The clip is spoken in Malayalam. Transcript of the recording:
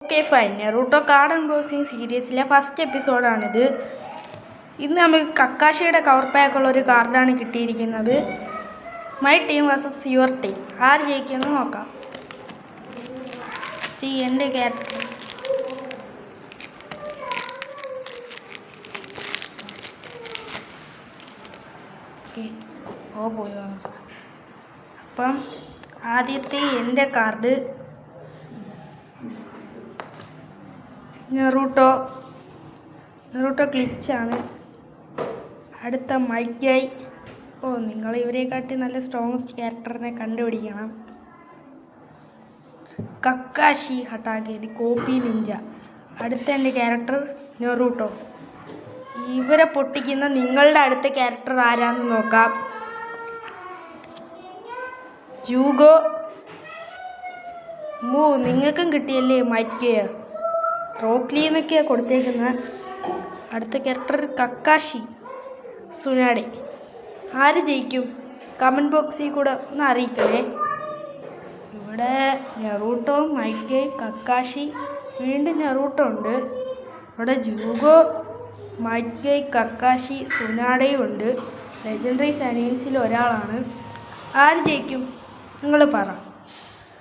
Okay fine. Naruto card unboxing സീരീസിലെ ഫസ്റ്റ് എപ്പിസോഡാണിത്. ഇന്ന് നമുക്ക് കക്കാഷിയുടെ കവർ പാക്കുള്ള ഒരു കാർഡാണ് കിട്ടിയിരിക്കുന്നത്. My team versus your team. ആര് ജയിക്കുമെന്ന് നോക്കാം. എൻ്റെ ക്യാരക്ടർ പോയി. അപ്പം ആദ്യത്തെ എൻ്റെ കാർഡ് നെറൂട്ടോ ഗ്ലിച്ചാണ്. അടുത്ത മൈക്കൈ. നിങ്ങൾ ഇവരെക്കാട്ടി നല്ല സ്ട്രോങ്സ്റ്റ് ക്യാരക്ടറിനെ കണ്ടുപിടിക്കണം. Kakashi Hatake copy ninja. അടുത്ത എൻ്റെ ക്യാരക്ടർ നെറൂട്ടോ. ഇവരെ പൊട്ടിക്കുന്ന നിങ്ങളുടെ അടുത്ത ക്യാരക്ടർ ആരാന്ന് നോക്കാം. ജൂഗോ. നിങ്ങൾക്കും കിട്ടിയല്ലേ മൈക്കൈ. റോക്ലി എന്നൊക്കെയാണ് കൊടുത്തേക്കുന്നത്. അടുത്ത ക്യാരക്ടർ കക്കാഷി സുനാഡെ. ആര് ജയിക്കും? കമൻറ്റ് ബോക്സിൽ കൂടെ ഒന്ന് അറിയിക്കണേ. ഇവിടെ നെറൂട്ടോ, മൈക്കൈ, കക്കാഷി, വീണ്ടും നെറൂട്ടോ ഉണ്ട്. ഇവിടെ ജൂഗോ, മൈക്കൈ, കക്കാഷി, സുനാഡയും ഉണ്ട്. ലെജൻഡറി സാനിയൻസിൽ ഒരാളാണ്. ആര് ജയിക്കും നിങ്ങൾ പറ.